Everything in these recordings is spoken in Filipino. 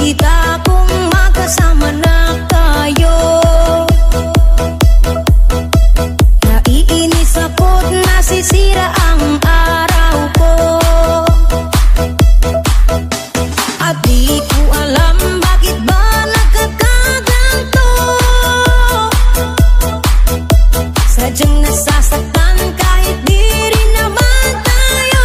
kita kung magkasama na tayo. Naiinis ako't nasisira ang araw ko, at di ko alam bakit ba nagkakaganto. Sadyang nasasaktan kahit di rin naman tayo.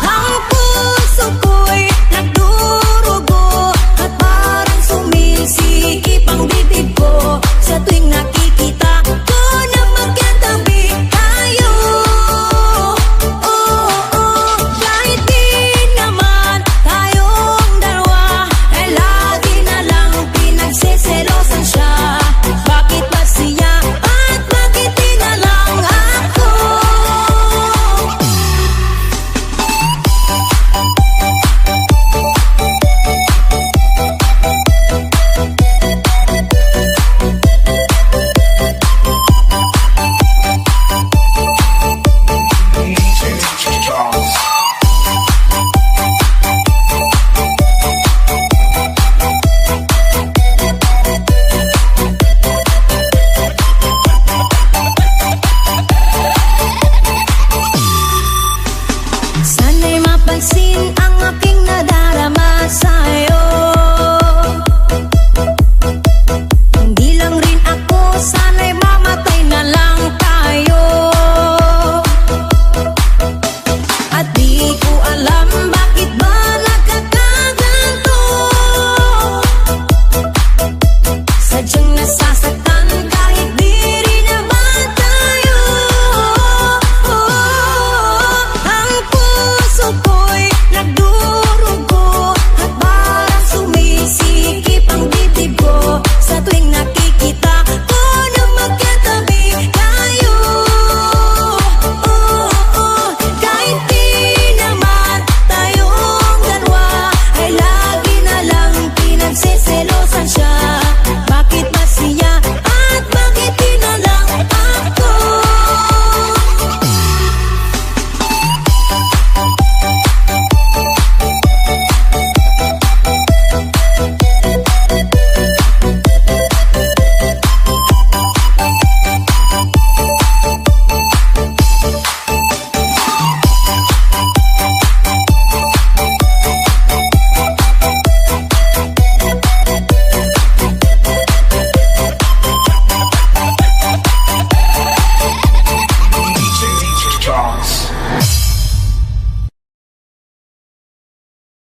Ang puso ko'y nagdurugo at parang sumisikip ang bibig ko sa tuwing nakikita ko na magkatabi tayo. Kahit di naman tayong dalawa, ay lagi na lang pinagsiselosan siya. Bakit ba siya at bakit di na lang ako? Sana'y mapansin ang aking nadarama sa'yo.